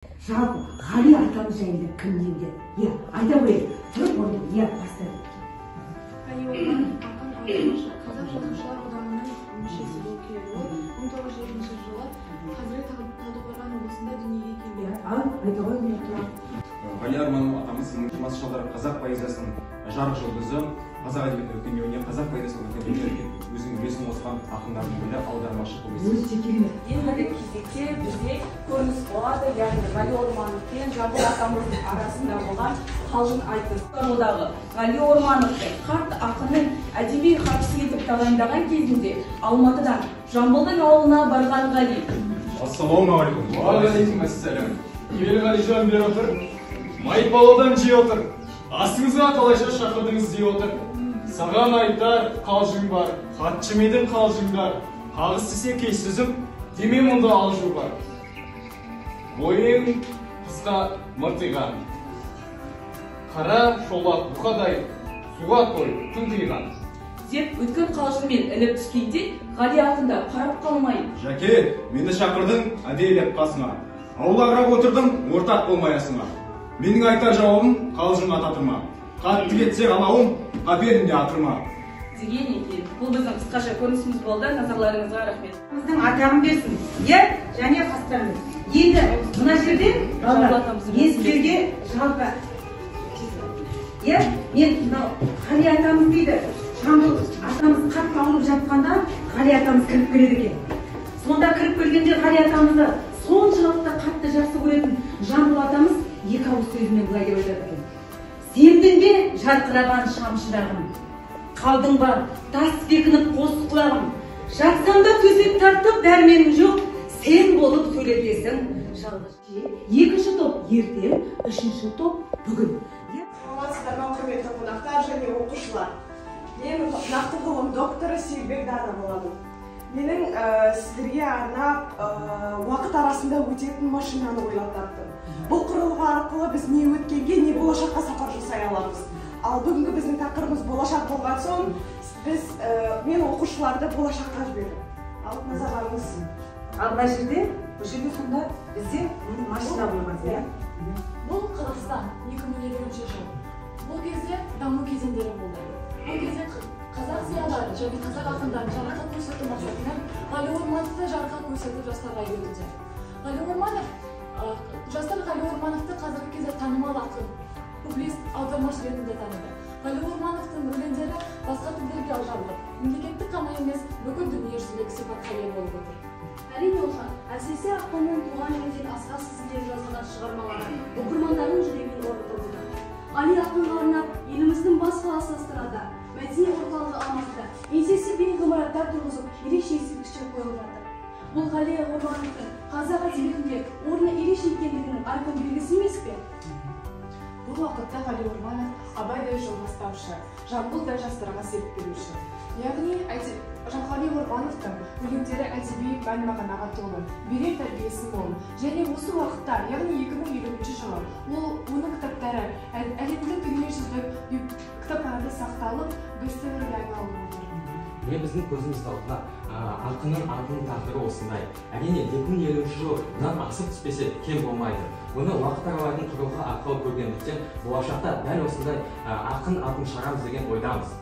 Жалпы Ғали атамыз жайында кім дейді? Иә, айта қойып, тұрып орны, иә, бастады. Ғали Орман ақын аудармашы, Қазақ жазушылар одағының мүшесі болып келді. 1920 жылы Қазірет Талдықорған облысында дүниеге келген. Ал, айта қойып, Ғали Орман атамыз 20 жылдары қазақ поэзиясының жарық жұлдызы, қазақ әдебиетінің өркендеуіне, қазақ поэзиясының өркендеуіне өзінің үлесін қосқан ақындардың бірі, аудармашы өте керемет. Ендігі кезекте бізде көрініс болады, яғни Ғали Орманов пен Жамбыл атамыздың арасында болған қалжың айтыс. Одағы Ғали Ормановты қарт ақынның әдеби хатшысы етіп тағайындаған кезінде Алматыдан Жамбылдың ауылына барған Ғали. Ассалаумағалейкум. Уағалейкумассалам. Ел Ғалижан бері отыр, майпалаудан жей отыр. Астыңызға қалайша шақырдыңыз дей отыр. Саған айтар қалжың бар, хатшы медің қалжыңдар. Қағыс десе кей сөзім, деме мұнда алжу бар. Бойың қысқа мыртиған, қара шолақ бұқадай суға той тұңқиған. Деп өткен қалжыңмен іліп түскенде Ғали ақында қарап қалмай. Жәке, мені шақырдың, әдейлеп қасыңа. Аулағырақ отырдың, ортақ болмаясыңа. Менің айтар жауабым қалжың ататырма. Қатты кетсе қалауым, қаперінде атырма. Деген екен. Бұл біздің қысқаша көрінісіміз болды. Назарларыңызға рахмет. Біздің атағын берсін. Иә, және қастарымыз. Енді мына жерде ескерге жалпы. Иә, мен Ғали атамыз дейді. Жамбыл атамыз қатты ауырып жатқанда Ғали атамыз кіріп келеді екен. Сонда кіріп келгенде Ғали атамызды соншалықты қатты жақсы көретін Жамбыл атамыз екі ауыз сөзімен былай деп айтады екен. Сендің бе жарқыраған шам шырағым? Қалдың ба тас бекініп қос құлағым? Жатсам да төсек тартып дәрменің жоқ, сен болып сөйлетесің жалғыз. Екінші топ ертең, үшінші топ бүгін. Саламатсыздар ма, құрметті қонақтар және оқушылар. Мен нақты ғылым докторы Сейілбек Дана боламын. Менің сіздерге арнап уақыт арасында өтетін машинаны ойлап таптым. Бұл құрылғы арқылы біз не өткенге, не болашаққа сапар жасай аламыз. Ал бүгінгі біздің тақырыбымыз болашақ болған соң, мен оқушыларды болашаққа жібердім. Алып назарларыңыз. Ал мына жерде, бұл жерде сонда бізде машина болған, иә? Бұл Қазақстан 2020 жыл. Бұл кезде даму кезеңдері болды. Бұл кезде қазақ зиялылары және қазақ ақындарын жарқын көрсету мақсатымен Ғали Ормановты жарқын көрсетіп жастарға үйретуде. Жастар Ғали Ормановты қазіргі кезде танымал ақын, публицист, аудармашы ретінде таниды. Ғали Ормановтың өлеңдері басқа тілдерге аударылып, мемлекеттік қана емес, бүкіл дүниежүзілік сипатқа ие болып отыр. Әрине олжан, әсіресе ақынның туған жерден асқа сызылып жазылған шығармалары оқырмандардың жүрегін орнықтыруда. Ғали ақынға арнап еліміздің бас қаласы Астанада, мәдени орталығы Алматыда еңсесі биік ғимараттар тұрғызып, ерекше ескерткіштер қойылып жатыр. Бұл Ғали Ормановтың қазақ әдебиетінде орны ерекше екендігінің айқын белгісі емес пе? Бұл уақытта Ғали Орманов Абайдай жол бастаушы, Жамбылдай жастарға серт беруші. Яғни Ғали Ормановтың өлеңдері әдеби мән мағынаға толы, берер тәрбиесі мол. Және осы уақытта, яғни 2020 жылы, оның кітаптары әлемдік дүниежүзілік кітапханада сақталып, бестселлерге айналып отыр. Біздің көзімізді алдына ақынның атының тағдыры осындай. Әрине 2050 жылы бұдан асып түспесе кем болмайды. Бұны уақыт аралайтын құрылғы арқылы көргендіктен болашақта дәл осындай ақын атын шығарамыз деген ойдамыз.